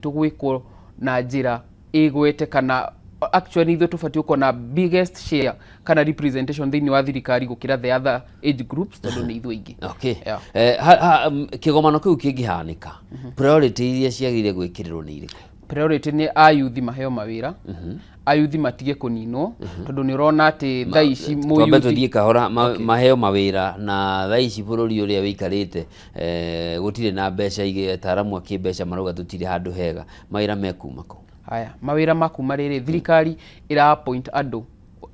tugwikwo na njira igwete kana actually ithu tubati uko na biggest share kana representation thini wa thirikari gukira the other age groups tondu ni ithu ingi. Okay. Kigomano kiu kingihanika priority iria ciagire gwikirirwo ni iriku? Priority ni ayuthi maheo mawira, ayuthi matige kuninwo tondu ni urona ati thaici muyuthi tuthie kahora maheo mawira na thaici bururi uria wikarite gutire na mbeca ige taramu akimbeca maruga tutire handu hega mawira mekuma ko. Haya mawira makuma riri thirikari ira appoint andu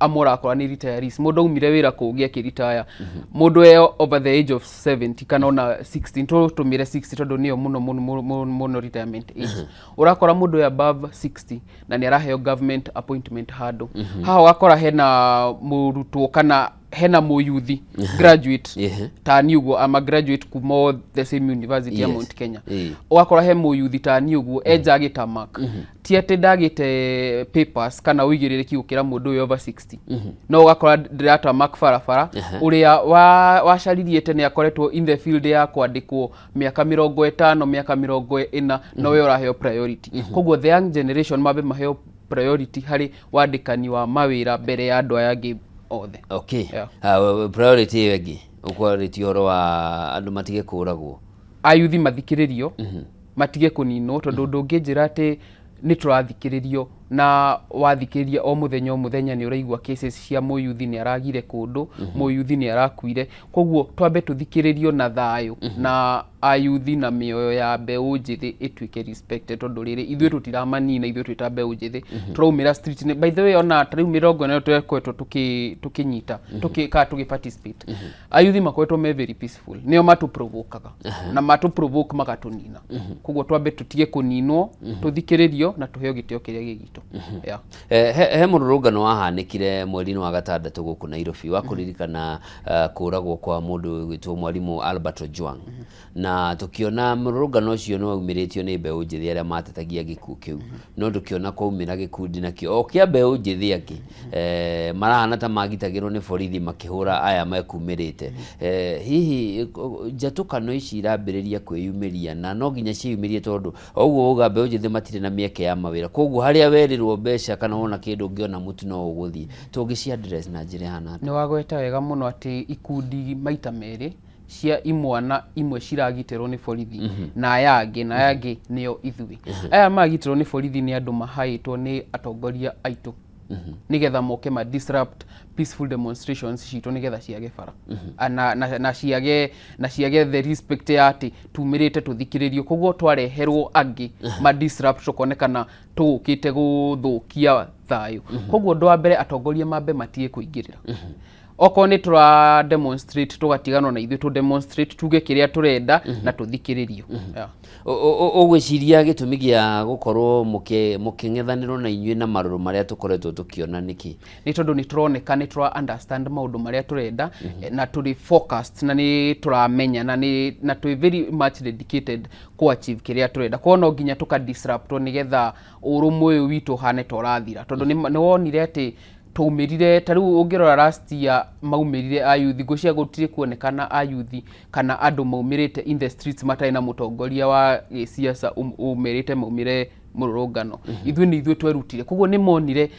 amora akora ni retirees mundu umire wira kungi akiritaya mundu over the age of 70 kana ona 16 tumire 60 tondu niyo muno retirement age urakora mundu above 60 na ni araheo government appointment handu haha wakora hena murutwo kana hena muyuthi graduate ta niugo ama graduate kuma the same university ya Mount Kenya wakora he muyuthi ta niugo eja agitamak ti ate dagite papers kana uigirire gukira mundu over 60 no wakora data mark farafara uria wacaririe tene akoretwo in the field ya kwandikwo miaka 50 miaka 40 no we uraheo priority kogwo the young generation mabe maheo priority hari wandikani wa mawira mbere ya andu ayangi othe. Okay. Priority yegi ukwaliti oro wa andu matige kuragwo ayuthi mathikiririo matige kuninwo tondu ndungijira ati ni turathikiririo na wathikiriria o muthenya ni uraigwa cases cia muyuthi ni aragire kundu muyuthi ni arakuire kogwo twambe tuthikiririo na thayo na ayuthi na mioyo ya mbeu njithi itwike respected tondu riri ithuĩ tutiramanina ithuĩ twita mbeu njithi turaumira street ni by the way ona tariu mirongo nayo twekwetwo tukinyita tukiparticipate ayuthi makwetwo me very peaceful nio matu provokaga na matu provoke magatunina kogwo twambe tutige kuninwo tuthikiririo na tuheo gitio kiria gigito. He mururungano wahanikire mweri wa gatandatu guku Nairobi wa kuririkana kuragwo kwa mundu gwitwo mwalimu Albert Ojwang na tukiona mururungano ucio no umiritio ni mbeu njithi aria matetagia gikuo kiu no tukiona kwaumira gikundi nakio okia mbeu njithi aki marahana ta magitagirwo ni borithi makihura aya mekumirite hihi njatukano ici irambiriria kwiyumiria na no nginya ciyumirie tondu oguo uga mbeu njithi matire na mieke ya mawira kogwo haria werirwo mbeca kana ona kindu ngiona mutu no uguthie tungici address na njira hana ni wagweta wega muno ati ikundi maita meri cia imwana imwe ciragitirwo ni borithi na yangi niyo ithui aya magitirwo ni borithi ni andu mahaitwo ni atongoria aitu nigetha moke ma disrupt peaceful demonstrations citũ nigetha ciage bara na ciage the respect ya ati tumirite tuthikiririo kogwo twareherwo angi ma disrupt tukonekana tugukite guthukia thayo kogwo ndo wa mbere atongoria mambe matie kuingirira oko ni tura demonstrate tugatigano na ithu tu demonstrate tuge kiria turenda na tuthikiririo ugwiciria gitumi gia gukorwo muking'ethanirwo na inyuĩ na maruru maria tukoretwo tukiona niki ni tondu ni turoneka ni tura understand maundu maria turenda na turi focused na ni turamenya na tu very much dedicated ku achieve kiria turenda kwa no nginya tuka disrupt nigetha urumwe witu hane torathira tondu ni wonire ati tumirire tariu ungirora last year maumirire ayuthi gucia gutire kuonekana ayuthi kana andu maumirite in the streets matai na mutongoria wa siasa umirite maumire mururungano ithuĩ ni ithuĩ twerutire kogwo ni monire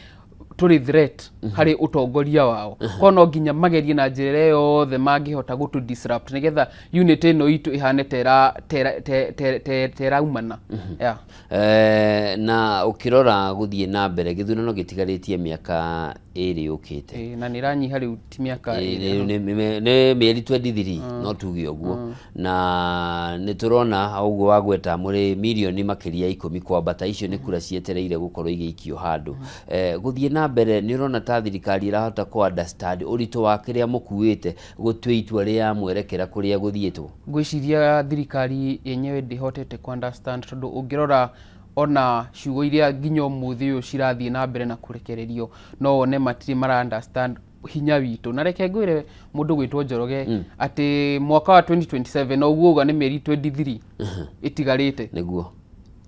turi threat hari utongoria wao kono nginya magerie na njira yothe mangihota gutu disrupt nigetha unity no itu ihane tera umana na ukirora guthie na mbere githurano gitigaritie miaka iri ukite na niranyiha riu ti miaka ni mieri 23 no tuge uguo na niturona uguo wagweta muri milioni makiria 10 kwambata icio ni kura cietereire gukorwo igeikio handu guthie na mbere ni urona ta thirikari irahota ku understand urito wa kiria mukuite gutwe itua ria mwerekera kuria guthietwo ngwiciria thirikari yenyewe ndihotete ku understand tondu ungirora ona ciugo iria nginya umuthi uyu cirathie na mbere na kurekererio no one matiri mara understand hinya witu na reke ngwire mundu gwitwo Njoroge ati mwaka wa 2027 no uguo ni mieri 23 itigarite niguo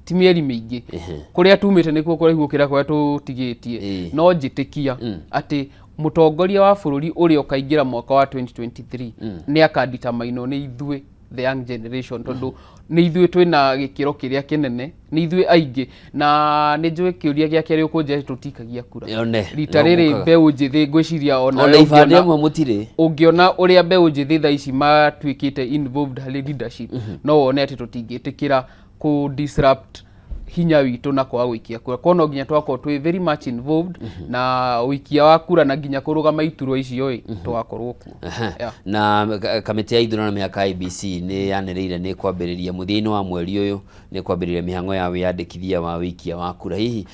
ti mieri mingi kuria tumite nikuo kurehukira kwa tutigitie no njitikia ati mutongoria wa bururi uri ukaingira mwaka wa 2023 ni akadetermine ni ithuĩ the young generation tondu nĩ ithuĩ twĩna gĩkĩro kĩrĩa kĩnene, nĩ ithuĩ aingĩ, na nĩ njũĩ kĩũria gĩa kerĩ ũkũnjĩra tũtikagia kura rita rĩrĩ mbeũ njĩthĩ ngwĩciria ona ibande amwe mũtirĩ ũngĩona ũrĩa mbeũ njĩthĩ thaa ici matuĩkĩte involved harĩ leadership no wone atĩ tũtingĩtĩkĩra ku disrupt hinya witũ na kwa gũikia kura, kono nginya twakorwo twĩ very much involved na ũikia wa kura na nginya kũrũgama iturwa icio twakorwo kuo. Na kamĩtĩ ya ithurano ya IEBC nĩ yanĩrĩire nĩ kwambĩrĩria mũthia-inĩ wa mweri ũyũ nĩ kwambĩrĩria mĩhang'o ya wĩyandĩkithia wa wĩikia wa kura. Hihi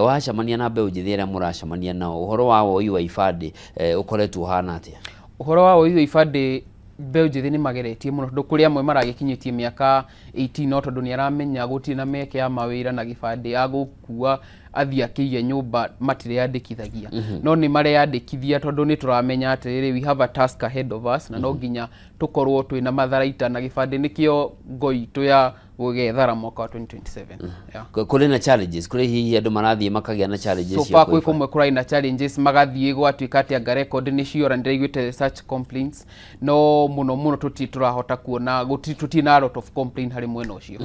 wacemania na mbeũ njĩthĩ arĩa mũracemania nao, ũhoro wa woi wa ibandĩ ũkoretwo ũhana atĩa? Ũhoro wa woi wa ibandĩ mbeũ njĩthĩ nĩ mageretie mũno tondũ kũrĩ amwe maragĩkinyĩtie mĩaka 18 no tondũ nĩ aramenya gũtirĩ na mĩeke ya mawĩra na gĩbandĩ agũkua athiĩ akĩige nyũmba matireyandĩkithagia no nĩ mareyandĩkithia tondũ nĩ tũramenya atĩrĩrĩ we have a task ahead of us na no nginya tũkorwo twĩna matharaita na gĩbandĩ nĩkĩo ngoi itũ ya gũgethara mwaka wa 2027. Kũrĩ na challenges, kũrĩ hihi andũ marathiĩ makagĩa na challenges so far kwĩ kũmwe kũrĩ na challenges magathiĩ gwatuĩka atĩ anga record nĩ ciora ndĩraiguĩte such complaints no mũno tũrahota kuona tũtirĩ na a lot of complaint harĩ mwena ũcio.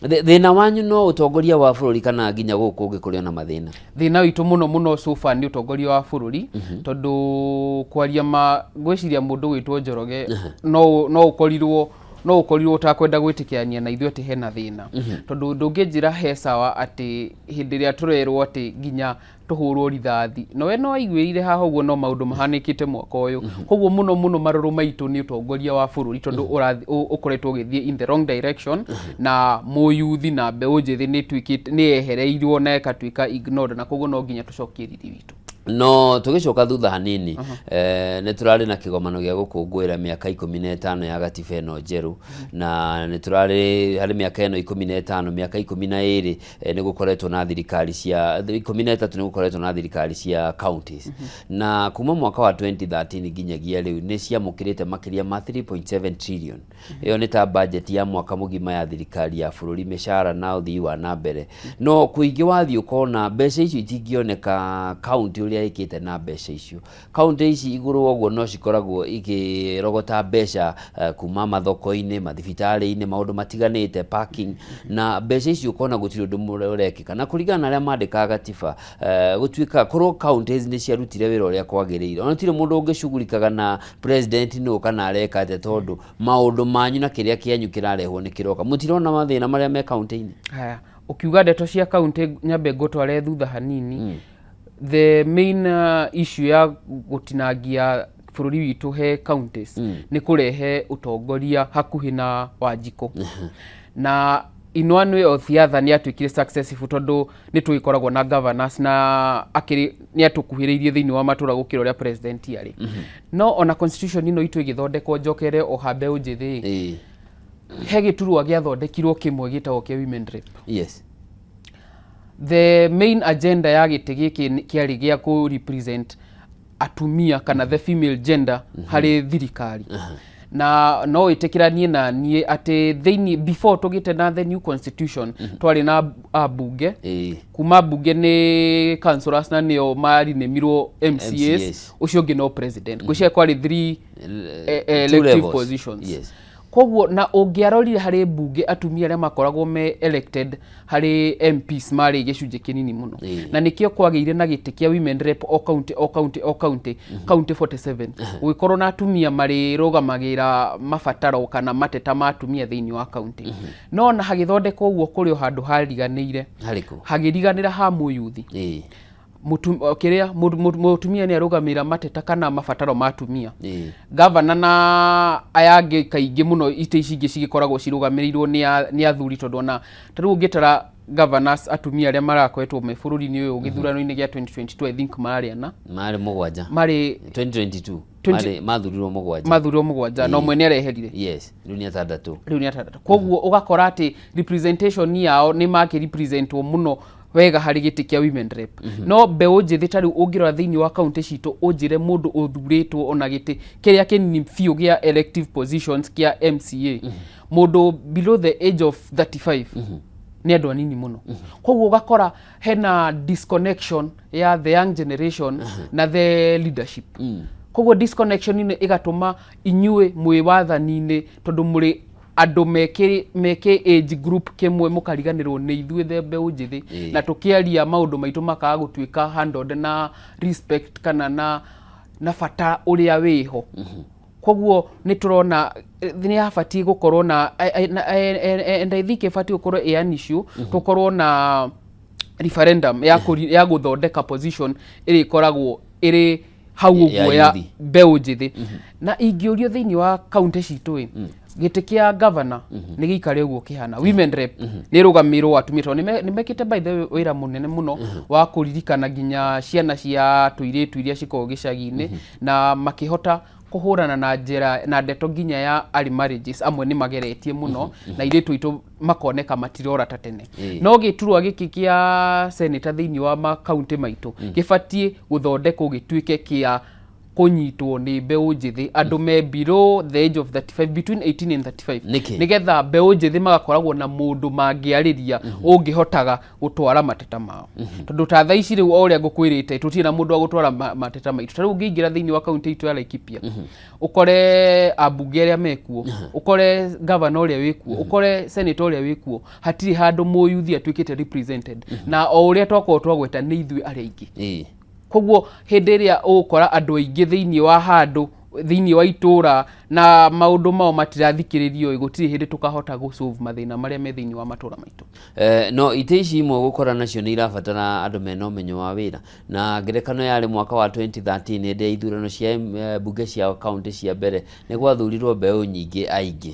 Thĩna wanyu no ũtongoria wa bũrũri kana nginya gũkũ ũngĩkũrĩo na mathĩna? Thĩna witũ mũno so far nĩ ũtongoria wa bũrũri tondũ kwaria ngwĩciria mũndũ gwĩtwo Njoroge no ũkorirwo utakwenda gwĩtĩkĩrania na ithuĩ atĩ hena thĩna tondũ ndũngĩnjĩra he sawa atĩ hĩndĩ ĩrĩa tũrerwo atĩ nginya tũhũrwo rithathi no we no aiguĩrire haha ũguo no maũndũ mahanĩkĩte mwaka ũyũ koguo mũno marũrũ maitũ nĩ ũtongoria wa bũrũri tondũ ũkoretwo ũgĩthiĩ in the wrong direction na mũyuthi na mbeũ njĩthĩ nĩ yehereirwo na ĩkatuĩka ignored na koguo no nginya tũcokie riri witũ. No tũgĩcoka thutha hanini nĩ tũrarĩ na kĩgomano gĩa gũkũngũĩra mĩaka 15 ya gatiba ĩno njerũ na nĩ tũrarĩ harĩ mĩaka ĩno 15 mĩaka 12 nĩ gũkoretwo na thirikari cia 13 nĩ gũkoretwo na thirikari cia counties na kuma mwaka wa 2013 nginyagia rĩu nĩ ciamũkĩrĩte makĩria ma 3.7 trillion. Ĩyo nĩ ta budget ya mwaka mũgima ya thirikari ya bũrũri, mĩcara na ũthii wa na mbere. No kũingĩ wathiĩ ũkona mbeca icio itingĩoneka county ũrĩa ikĩte na mbeca icio. County ici igũrũ ũguo no cikoragwo ikĩrogota mbeca kuma mathoko-inĩ, mathibitarĩ-inĩ, maũndũ matiganĩte, parking na mbeca icio ũkona gũtirĩ ũndũ ũrekĩka na kũringana na arĩa mandĩkaga gatiba gũtuĩka korwo counties nĩ ciarutire wĩra ũrĩa kwagĩrĩire ona gũtirĩ mũndũ ũngĩcugurikaga na president no kana areka atĩ tondũ maũndũ manyu na kĩrĩa kĩanyu kĩrarehwo nĩ kĩroka. Mũtirona mathĩna marĩa me county-inĩ? Haya, ũkiuga ndeto cia county nyambe ngũtware thutha hanini. The main issue ya gũtinangia bũrũri witũ he counties nĩ kũrehe ũtongoria hakuhĩ na Wanjikũ na in one way or the other nĩ atuĩkire successful tondũ nĩ tũgĩkoragwo na governors na nĩ atũkuhĩrĩirie thĩinĩ wa matũra gũkĩra ũrĩa president arĩ no ona constitution ĩno itũ ĩgĩthondekwo njokere o ha mbeũ njĩthĩ he gĩturwa gĩathondekirwo kĩmwe gĩtagwo kĩa women rep. Yes. The main agenda ya gĩtĩ gĩkĩ kĩarĩ gĩa kũ represent atumia kana the female gender harĩ thirikari na no ĩtĩkĩranie na niĩ atĩ thĩinĩ before tũgĩte na the new constitution twarĩ na abunge kuma bunge nĩ councillors na nĩo marinĩmirwo MCAs ũcio ũngĩ no president gwĩciria kwarĩ 3 elective positions. Koguo na ũngĩarorire harĩ bunge atumia arĩa makoragwo me elected harĩ MPs marĩ gĩcunjĩ kĩnini mũno na nĩkĩo kwagĩire na gĩtĩ kĩa women rep o county county 47 gũgĩkorwo na atumia marĩ rũgamagĩra mabataro kana mateta ma atumia thĩinĩ wa county no na hagĩthondeka ũguo kũrĩ o handũ hariganĩire hagĩriganĩra ha mũyuthi mutumia nĩ arũgamĩra mateta kana mabataro ma atumia governor na aya angĩ kaingĩ mũno itĩ ici ingĩ cigĩkoragwo cirũgamĩrĩirwo nĩ athuri tondũ ona tarĩu ũngĩtara governors atumia arĩa marakoretwo me bũrũri-inĩ ũyũ gĩthurano-inĩ gĩa 2022 I think marĩ mũgwanja marĩ 2022 mathurirwo mũgwanja no mwene areherire. Yes, rĩu nĩ atandatũ. Koguo ũgakora atĩ representation yao nĩ makĩ-representwo mũno wega harĩ gĩtĩ kĩa women rep no mbeũ njĩthĩ tarĩu ũngĩrora thĩinĩ wa county citũ ũnjĩre mũndũ ũthurĩtwo ona gĩtĩ kĩrĩa kĩnini biũ gĩa elective positions kĩa MCA mũndũ below the age of 35 nĩ andũ anini mũno. Koguo ũgakora hena disconnection ya the young generation na the leadership koguo disconnection ine igatuma inyue mwi wathani-inĩ tondũ mũrĩ andũ meke age group kemwe mũkariganĩrwo nĩ ithuĩ the mbeũ njĩthĩ na tũkĩaria maũndũ maitũ makaga gũtuĩka handled na respect kana na bata ũrĩa wĩho. Koguo nĩ tũrona nĩ abatie gũkorwo na and I think ibatie gũkorwo an issue tũkorwo na referendum ya gũthondeka position ĩrĩa ikoragwo ĩrĩ hau ũguo ya mbeũ njĩthĩ. Na ingĩũrio thĩinĩ wa county citũ gĩtĩ kĩa governor nĩ gĩikare ũguo kĩhana. Women rep nĩ rũgamĩrwo atumia tondũ nĩ mekĩte by the way wĩra mũnene mũno wa kũririkana nginya ciana cia tũirĩtu iria cikoragwo gĩcagi-inĩ na makĩhota kuhurana na njĩra na ndeto nginya ya early marriages amwe nĩ mageretie mũno na irĩtu itũ makoneka matirora ta tene. No gĩturwa gĩkĩ kĩa senator thĩinĩ wa makaunti maitũ gĩbatie gũthondekwo gĩtuĩke kĩa kunyitwo nĩ mbeũ njĩthĩ andũ me below the age of 35 between 18 and 35 nigetha mbeũ njĩthĩ magakoragwo na mũndũ mangĩarĩria ũngĩhotaga gũtwara mateta mao. Tondũ ta thaa ici rĩu o ũrĩa ngũkwĩrĩte tũtirĩ na mũndũ wa gũtwara mateta maitũ. Ta rĩu ũngĩingĩra thĩinĩ wa kaunti itũ ya Laikipia ũkore ambunge arĩa mekuo ũkore governor ũrĩa wĩkuo ũkore senator ũrĩa wĩkuo hatirĩ handũ mũyuthi atuĩkĩte represented na o ũrĩa twakorwo twagweta nĩ ithuĩ arĩa aingĩ. Koguo hĩndĩ ĩrĩa ũgũkora andũ aingĩ thĩinĩ wa handũ thĩinĩ wa itũra na maũndũ mao matirathikĩrĩrio gũtirĩ hĩndĩ tũkahota gũ-solve mathĩna marĩa me thĩinĩ wa matũra maitũ. No itĩ ici imwe gũkora nacio nĩ irabatara andũ mena ũmenyo wa wĩra na ngerekano yarĩ mwaka wa 2013 hĩndĩ ya ithurano cia mbunge cia kaunti cia mbere nĩ gwathurirwo mbeũ nyingĩ aingĩ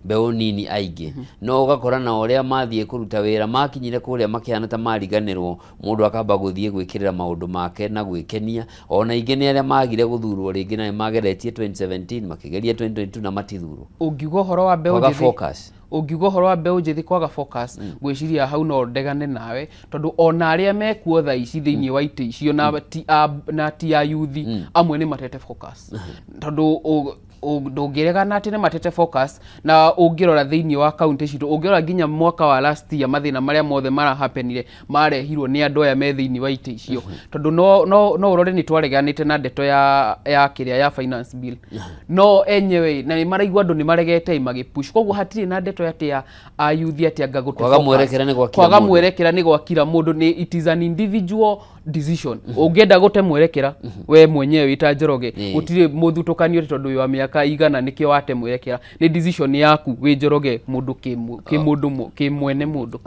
mbeũ nini aingĩ no ũgakora na ũrĩa mathiĩ kũruta wĩra makinyire kũrĩa makĩhana ta mariganĩrwo mũndũ akamba gũthiĩ gwĩkĩrĩra maũndũ make na gwĩkenia ona ingĩ nĩ arĩa magire gũthurwo rĩngĩ na mageretie 2017 makĩgeria 2022 na matithurwo. Ũngiuga ũhoro wa mbeũ njĩthĩ ũngiuga ũhoro wa mbeũ njĩthĩ kwaga focus gwĩciria hau no ndegane nawe tondũ ona arĩa mekuo thaa ici thĩinĩ wa itĩ icio na ti ya yuthi amwe nĩ matete focus tondũ ndũngĩregana atĩ nĩ matete focus na ũngĩrora thĩinĩ wa county citũ ũngĩrora nginya mwaka wa last year mathĩna marĩa mothe marahapenire marehirwo nĩ andũ aya me thĩinĩ wa itĩ icio tondũ no ũrore nĩ twareganĩte na ndeto ya kĩrĩa ya finance bill no enyewe na nĩ maraigua andũ nĩ maregete magĩpush koguo hatirĩ na ndeto atĩ ya ayuthi atĩ anga gũte kwaga mwerekera nĩ gwakira mũndũ nĩ it is an individual decision. Ũngĩenda gũte mwerekera we mwenyewe wĩta Njoroge gũtirĩ mũthutukanio tondũ wa mĩaka igana nĩkĩo wate mwerekera nĩ decision yaku wĩ Njoroge mũndũ kĩmwene mũndũ.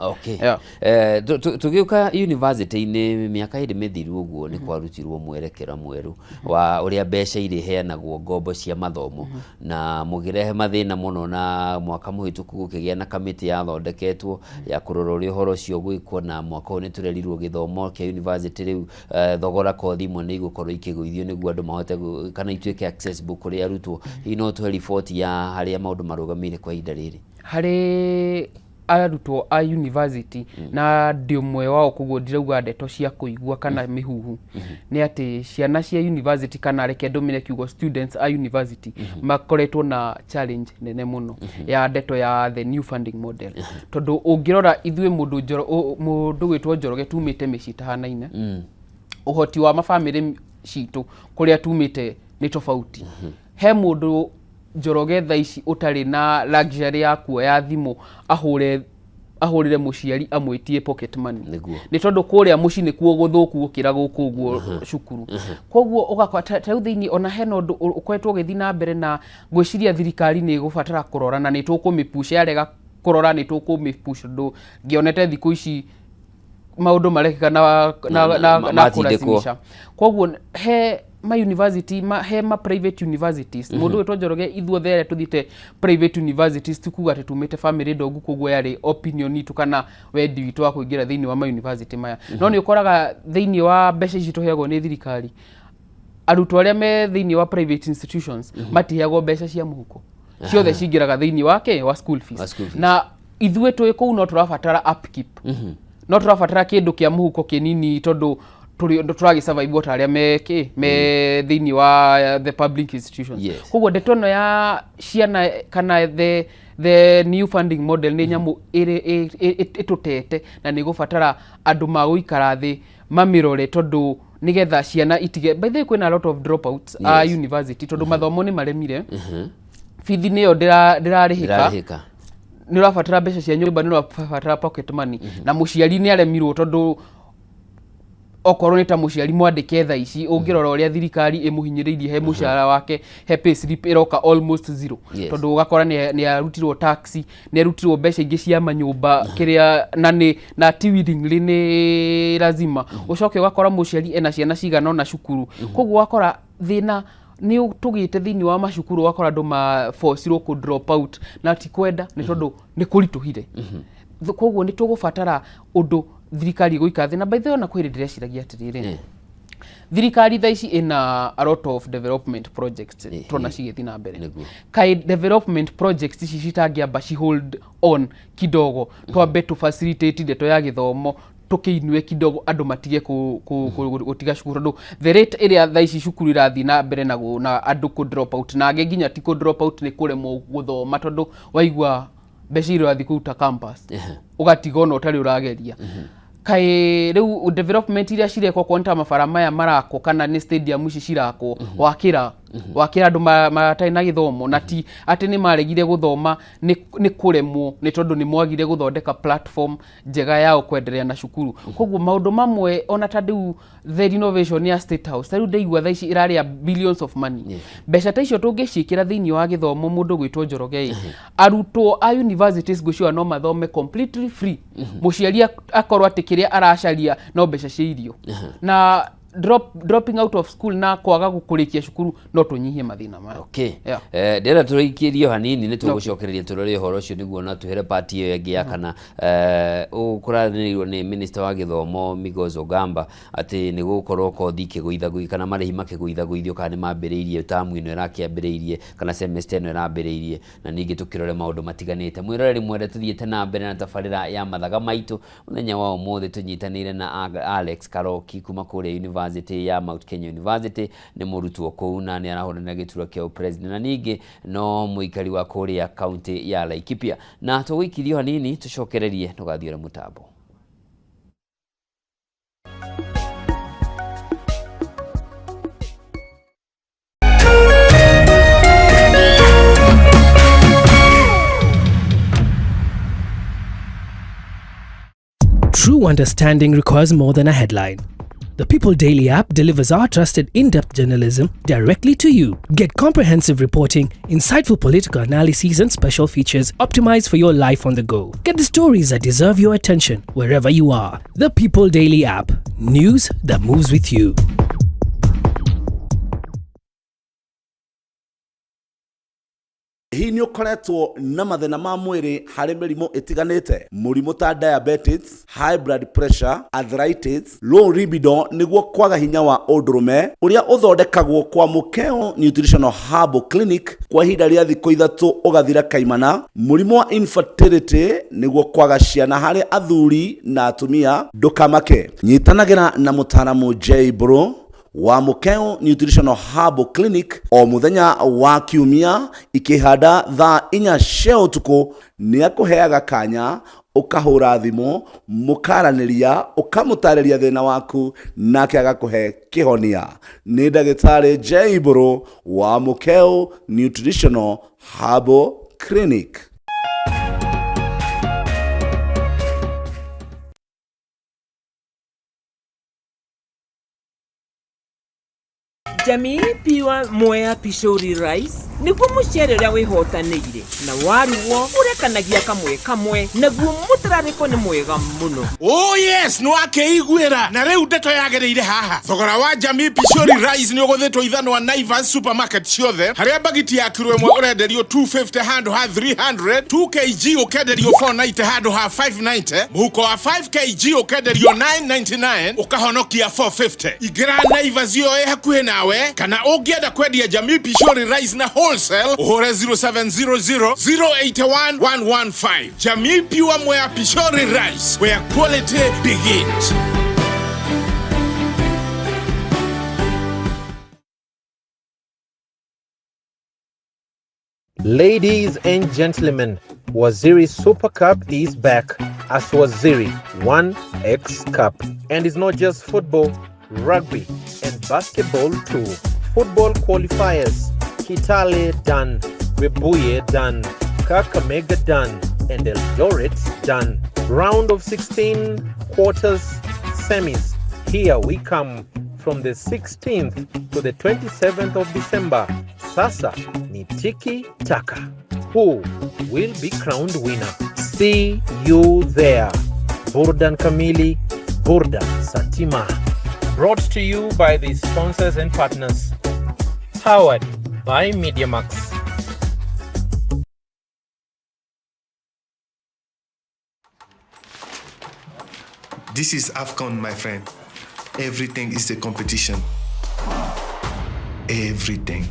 Tũgĩũka university-inĩ mĩaka ĩrĩ mĩthiru ũguo nĩ kwarutirwo mwerekera mwerũ wa ũrĩa mbeca ireheanagwo ngombo cia mathomo na mũgĩrehe mathĩna mũno na mwaka mũhĩtũku gũkĩgĩa na kamĩtĩ yathondeketwo ya kũrora ũrĩa ũhoro ũcio gwĩkwo na mwaka ũyũ nĩ tũrerirwo gĩthomo kĩa university rĩu thogora kothi imwe nĩ igũkorwo ikĩgũithio nĩguo andũ mahote kana ituĩke accessible kũrĩ arutwo. Hihi no tũhe riboti ya harĩa maũndũ marũgamĩire kwa ihinda rĩrĩ harĩ arutwo a university na ndĩ ũmwe wao koguo ndirauga ndeto cia kũigua kana mĩhuhu nĩ atĩ ciana cia university kana reke ndũmĩre kiugo students a university makoretwo na challenge nene mũno ya ndeto ya the new funding model tondũ ũngĩrora ithuĩ mũndũ wĩtwo Njoroge tumĩte mĩciĩ tahanaine ũhoti wa mabamĩrĩ citũ kũrĩa tumĩte nĩ tofauti. He mũndũ Njoroge thaa ici ũtarĩ na luxury ya kuoya thimũ ahũrĩre mũciari amwĩtie pocket money nĩ tondũ kũrĩa mũciĩ nĩ kuo gũthũku gũkĩra gũkũ ũguo cukuru. Koguo ũgakora ta thĩinĩ ona hena ũndũ ũkoretwo ũgĩthiĩ na mbere na gwĩciria thirikari nĩ ĩgũbatara kũrora na nĩ tũkũmĩpush yarega kũrora nĩ tũkũmĩpush ũndũ ngĩonete thikũ ici maũndũ marekĩka na kũrazimisha. Koguo he ma university he ma private universities mũndũ wĩtwo Njoroge ithuothe tũthite private universities tukuga atĩ tumĩte family ndogu koguo yarĩ opinion itu kana wendi witũ wa kũingĩra thĩinĩ wa ma university maya no nĩ ũkoraga thĩinĩ wa mbeca ici tũheagwo nĩ thirikari arutwo arĩa me thĩinĩ wa private institutions matiheagwo mbeca cia mũhuko ciothe cingĩraga thĩinĩ wa school fees na ithuĩ twĩ kũu no tũrabatara upkeep no tũrabatara kĩndũ kĩa mũhuko kĩnini tondũ tũragi survive ta arĩa me thĩinĩ wa the public institutions. Koguo ndeto ĩno ya ciana kana the new funding model nĩ nyamũ ĩtũtete na nĩ gũbatara andũ magũikara thĩ mamirore tondũ nigetha ciana itige by the way kwina a lot of dropouts university tondu mathomo ni maremire fithi niyo ndirarihika ni urabatara mbeca cia nyumba ni urabatara pocket money na muciari ni aremirwo tondu okorwo ni ta muciari mwandike tha ici ungirora uria thirikari imuhinyiririe he mushara wake he pay slip iroka almost zero tondu ugakora ni arutirwo taxi ni arutirwo mbeca ingi cia manyumba kiria na ti willingly ni lazima ucoke ugakora muciari ena ciana cigana na cukuru koguo ugakora thina ni tugite thini wa macukuru wakora andu ma force ku drop out na ti kwenda ni tondu ni kurituhire koguo ni tugubatara undu thirikari guika thina by the way na kwirindira ciragia atiriri thirikari tha ici ina a lot of development projects tona cigethi na mbere kai development projects ici citangiamba ci hold on kidogo twambe tu facilitate ndeto ya githomo tukiinwe kidogo andu matige gutiga cukuru ndo the rate area tha ici cukuru irathi na mbere na andu ku drop out na nginya ti ku drop out ni kuremwo guthoma tondu waigua beciro athi kuta campus ugatigona utari urageria kai riu development iria cirekwo kwonta mabara maya marako kana ni stadium ici cirako wakira andu matai na githomo na ti ati ni maregire guthoma ni kuremwo ni tondu ni mwagire guthondeka platform njega yao kwenderea na cukuru koguo maundu mamwe ona tandu the renovation ya state house taru ndeigua thaici iraria billions of money mbeca ta icio tungicikira thiini wa githomo mundu gwitwo Njoroge arutwo a universities gucio no mathome completely free muciari akorwo atikiria aracaria no mbeca cia irio na dropping out of school na kwaga gukurikia cukuru no tunyihie mathina maya ndera turikirio hanini ni tugucokereria turore horo cio niguo na tuhere party iyo yangi ya kana ukuranirwo ni minister wa githomo Migos Ogamba ati ni gukorwo kothi kiguitha kana marehi makiguitha kana mambiriirie tamu ino irakiambiriirie kana semester ino irambiriirie na ningi tukirore maundu matiganite mwiroreri mwende tuthiete na mbere na tabarira ya mathaga maitu muthenya wa umuthi tunyitanire na Alex Karoki kuma kure University ya Mount Kenya University ni murutwo kuu na ni arahorana giturwa kia president na ningi no muikari wa Kuria county ya Laikipia na tuwikirio hanini tucokererie tugathiore mutambo. True understanding requires more than a headline. The People Daily app delivers our trusted in-depth journalism directly to you. Get comprehensive reporting, insightful political analyses and special features optimized for your life on the go. Get the stories that deserve your attention wherever you are. The People Daily app. News that moves with you. Hii ni ukoretwo na mathina ma mwiri hari mirimo itiganite murimo ta diabetes, high blood pressure, arthritis, low libido niguo kwaga hinya wa undurume uria uthondekagwo kwa Mukeo Nutritional Herbal Clinic kwa ihinda ria thikũ 3 ugathira kaimana. Murimo wa infertility niguo kwaga ciana hari athuri na atumia ndukamake. Nyitanagira na mutaramu J Bro wa Mukeo Nutritional Herbal Clinic o muthenya wa kiumia ikihanda thaa 4 cia utuku ni akuheaga kanya ukahura thimo mukaraniria ukamutariria thina waku nake agakuhe kihonia. Ni ndagitari J Bro wa Mukeo Nutritional Herbal Clinic. Jamii piwa Mwea Pishori Rice niguo mucere uria wihotanire na waruo urekanagia kamwe naguo mutarariko ni mwega muno. Oh yes, no akeiguira na riu ndeto yagereire haha. Thogora wa Jamii Pishori Rice ni uguthetwo ithano wa Naivas supermarket ciothe haria bagiti ya kiro imwe urenderio 250 handu ha 300, 2 kg ukenderio 490 handu ha 590, muhuko wa 5 kg ukenderio 999 ukahonokia 450. Igira Naivas yo hakuhe nawe kana ungienda kwendia Jamii Pishori Rice na wholesale uhure 0700 081 115. Jamii Pure Mwea Pishori Rice, where quality begins. Ladies and gentlemen, Waziri Super Cup is back as Waziri 1X Cup. And it's not just football. rugby, and basketball too. Football qualifiers: Kitale done, Webuye done, Kakamega done, and Eldoret done. Round of 16, quarters, semis. Here we come from the 16th to the 27th of December. Sasa ni tiki taka. Who will be crowned winner? See you there. Burdan Kamili, Burdan Satima. Brought to you by the sponsors and partners. Powered by MediaMax. This is AFCON, my friend. Everything is a competition. Everything.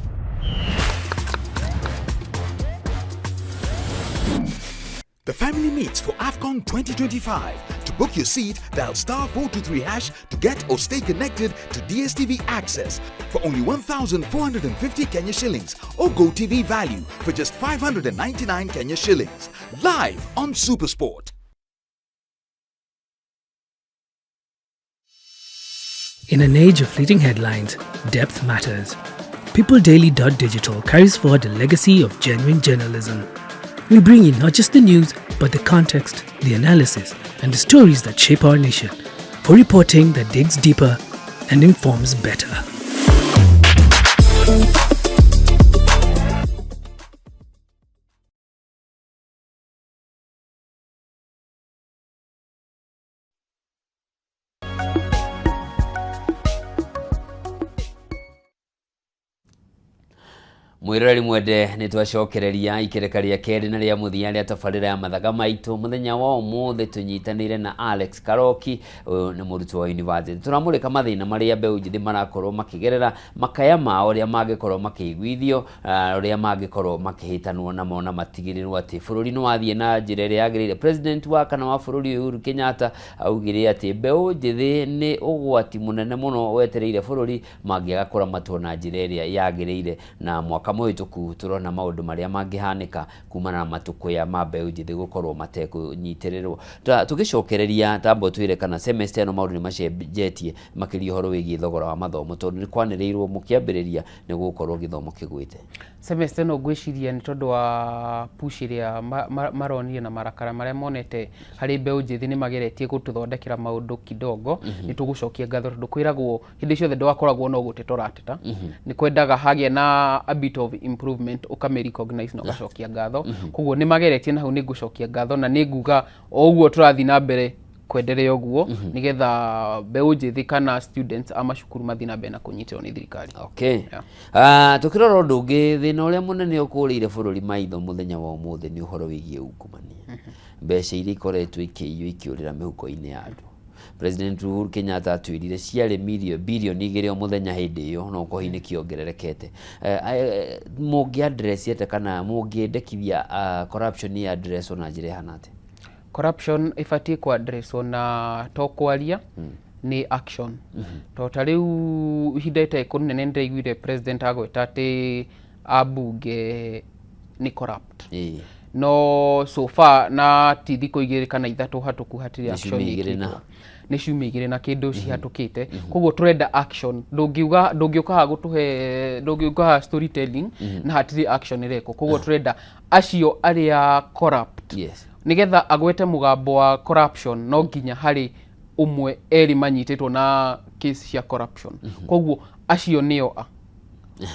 The family meets for AFCON 2025. To book your seat, dial *423# to get or stay connected to DSTV access for only 1,450 Kenya shillings or GoTV value for just 599 Kenya shillings. Live on Supersport. In an age of fleeting headlines, depth matters. PeopleDaily.digital carries forward the legacy of genuine journalism. We bring you not just the news, but the context, the analysis, and the stories that shape our nation, for reporting that digs deeper and informs better. Mwirori mwende nitwacokereria ikereka ria keri na ria muthia ria tabarira ya mathaga maitu muthenya wa umuthi tunyitanire na Alex Karoki ni murutu wa university. Turamurika mathina maria mbeu njithi marakorwo makigerera makaya mao ria magikorwo makiguithio ria magikorwo makihitanwo na mona matigirirwo ati bururi no wathie na njira ria yagirire. President wa kana wa bururi Uhuru Kenyatta augire ati mbeu njithi ni ugwati munene muno wetereire bururi magiaga kuramatwo na njira ria yagirire na mwaka muhituku turona maundu maria mangihanika kumana na matuko ya mabeu njithi gukorwo matekunyitirerwo. Tugicokereria tambo twire kana semester no maundu ni macenjetie makiria horo wigi thogora wa mathomo tondu ni kwanirirwo mukiambiriria ni gukorwo githomo kigwite. Semester no gwiciria ni tondu wa push iria maronire na marakara maria monete hari mbeu njithi ni mageretie gututhondekera maundu kidogo ni tugucokia ngatho tondu kwiragwo hindi ciothe ndwakoragwo no gutetorateta ni kwendaga hagie na a bit of improvement ukame recognize no gacokia ngatho koguo ni mageretie na hau ni gucokia ngatho na ni nguga oguo turathi na mbere kwenderea oguo nigetha mbeu njithi kana students ama cukuru mathi na mbere na kunyitwo ni thirikari. Okay. Tukirora undu ungi thina uria munene ukurire bururi maitho muthenya wa umuthi ni uhoro wigie ungumania. Mbeca iria ikoretwo ikiiywo ikiurira mihuko-ini ya andu. President Uhuru Kenyatta atwirire ciare bilioni 2 muthenya hindi iyo no kohine kiongererekete. Mungi address yete kana mungi ndekithia corruption ya address ona njire hanate. Corruption ifati kwa address na to kwaria ni action. To riu hidete kunene ndiguire president agweta ati abunge ni corrupt. No so far na tithiko igiri kana ithatu hatuku hatiri action ni ciumigire na kindu cihatukite koguo turenda action ndungiuka gutuhe ndungiuka storytelling na hatiri action ireko koguo turenda acio aria corrupt nigetha agwete mugambo wa corruption no nginya hari umwe eri manyititwo na case cia corruption koguo acio nio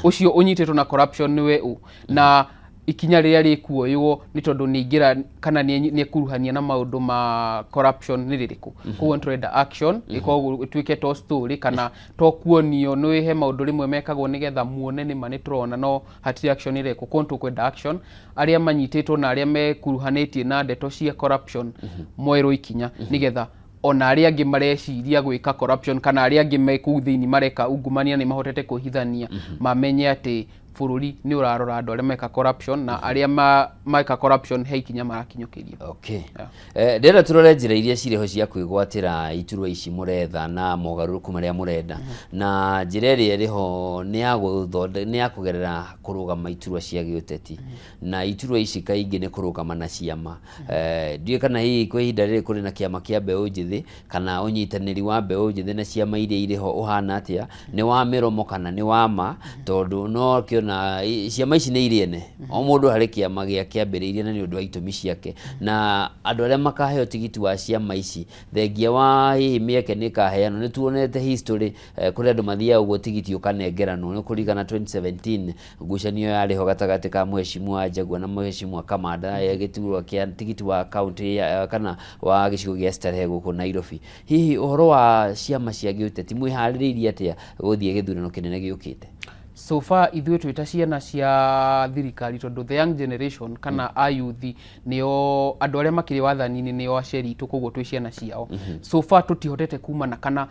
ucio unyititwo na corruption niwe na ikinya riria rikuoywo ni tondu ningira kana ni kuruhania na maundu ma corruption ni ririku koguo turenda action ikoguo itwike to story kana to kuonio no he maundu rimwe mekagwo nigetha muone ni mani turona no hati action ireko kontu kwenda action aria manyititwo na aria mekuruhanetie na ndeto cia corruption moero ikinya nigetha ona aria angi mareciria gwika corruption kana aria angi meku thiini mareka ungumania ni mahotete kuhithania mamenye ati bururi ni urarora andu aria meka corruption na aria meka corruption he ikinya marakinyukiria. Okay. Ndĩrenda tũrore njĩra iria cirĩ ho cia kwĩgwatĩra iturwa ici mũretha na mogarũrũku marĩa mũrenda. Na njĩra ĩrĩa ĩrĩ ho nĩ ya kũgerera kũrũgama iturwa cia gĩũteti. Na iturwa ici kaingĩ nĩ kũrũgama na ciama. Ndiũĩ kana hihi kwa ihinda rĩrĩ kũrĩ na kĩama kĩa mbeũ njĩthĩ kana ũnyitanĩri wa mbeũ njĩthĩ na ciama iria irĩ ho ũhana atĩa, nĩ wa mĩromo kana nĩ wa ma, tondũ no kĩona ciama ici nĩ irĩ ene. O mũndũ harĩ kĩama gĩa kĩambĩrĩirie na nĩ ũndũ wa itũmi ciake. Na andũ arĩa makaheo tigiti wa ciama ici thengia wa hihi mĩeke nĩ kaheanwo. Nĩ tuonete history kũrĩ andũ mathiaga ũguo tigiti ũkanengeranwo. Nĩ kũringana 2017 ngucanio yarĩ ho gatagatĩ ka Mheshimiwa Njagua na Mheshimiwa Kamanda gĩturwa kĩa tigiti wa kaunti kana wa gĩcigo gĩa Starehe gũkũ Nairobi. Hihi ũhoro wa ciama cia gĩũteti mwĩharĩrĩirie atĩa gũthiĩ gĩthurano kĩnene gĩũkĩte? So far ithuĩ twĩta ciana cia thirikari tondu the young generation kana ayuthi nĩo andũ arĩa makĩrĩ wathani-inĩ nĩo aciari itũ, koguo twĩ ciana ciao. So far tũtihotete kumana kana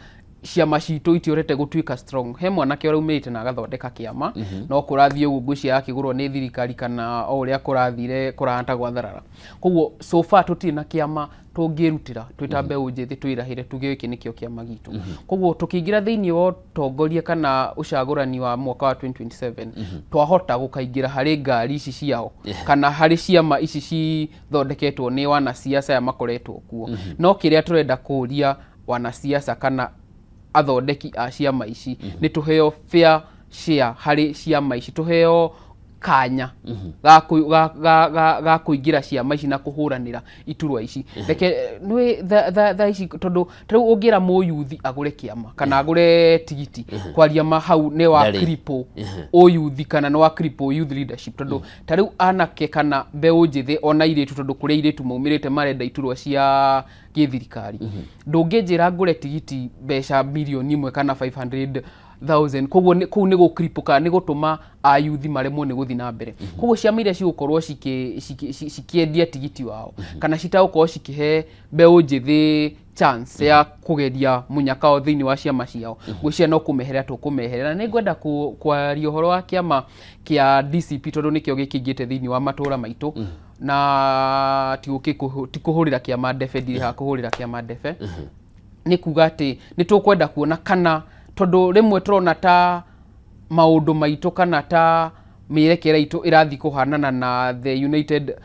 ciama citũ itihotete gũtuĩka strong. He mwanake ũraumĩte na agathondeka kĩama no kũrathiĩ ũguo ngũcia yakĩgũrwo nĩ thirikari kana o ũrĩa kũrathire kũrahata gwatharara. Koguo so far tũtirĩ na kĩama tũngĩrutĩra twĩta mbeũ njĩthĩ twĩrahĩre tuge gĩkĩ nĩkĩo kĩama gitũ. Koguo tũkĩingĩra thĩinĩ wa ũtongoria kana ũcagũrani wa mwaka wa 2027 twahota gũkaingĩra harĩ ngari ici ciao kana harĩ ciama ici cithondeketwo nĩ wanasiasa ya makoretwo kuo. No kĩrĩa tũrenda kũria wanasiasa kana athondeki a ciama ici nĩ tũheo fair share harĩ ciama ici, tũheo kanya ga kũingĩra ciama ici na kũhũranĩra iturwa ici. Reke tha ici tondũ tarĩu ũngĩra mũyuthi agũre kĩama kana agũre tigiti kwaria hau nĩ wa cripple ũyuthi kana nĩ wa cripple youth leadership, tondũ tarĩu anake kana mbeũ njĩthĩ ona irĩtu, tondũ kũrĩa irĩtu maumĩrĩte marenda iturwa cia gĩthirikari. Ndũngĩnjĩra ngũre tigiti mbeca milioni 1 kana 500,000, koguo kũu nĩ gũkripũka, nĩ gũtũma ayuthi maremwo nĩ gũthiĩ na mbere. Koguo ciama iria cigũkorwo cikĩendia tigiti wao kana citagũkorwo cikĩhe mbeũ njĩthĩ chance ya kũgeria mũnyaka o thĩinĩ wa ciama ciao, gwĩciria no kũmeherera tũkũmeherera. Nĩ ngwenda kwaria ũhoro wa kĩama kĩa DCP tondũ nĩkĩo gĩkĩingĩte thĩinĩ wa matũũra maitũ na ti kũhũrĩra kĩama ndebe, ndirĩ ha kũhũrĩra kĩama ndebe. Nĩ kuga atĩ nĩ tũkwenda kuona kana tondũ rĩmwe tũrona ta maũndũ maitũ kana ta mĩerekera itũ ĩrathiĩ kũhanana na the united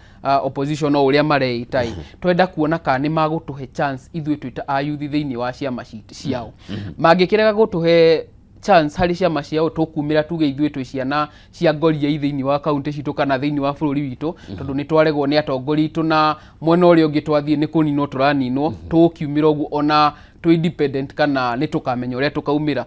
opposition o ũrĩa mareita. Twenda kuona kana nĩ magũtũhe chance ithuĩ twĩta ayuthi thĩinĩ wa ciama ciao. Mangĩkĩrega gũtũhe chance harĩ ciama ciao tũkumĩra tuge ithuĩ twĩ ciana cia ngoria thĩinĩ wa kaunti citũ kana thĩinĩ wa bũrũri witũ, tondũ nĩ twaregwo nĩ atongoria itũ na mwena ũrĩa ũngĩ twathiĩ nĩ kũninwo tũraninwo, tũkiumĩra ũguo ona tũ independent kana nĩ tũkamenya ũrĩa tũkaumĩra.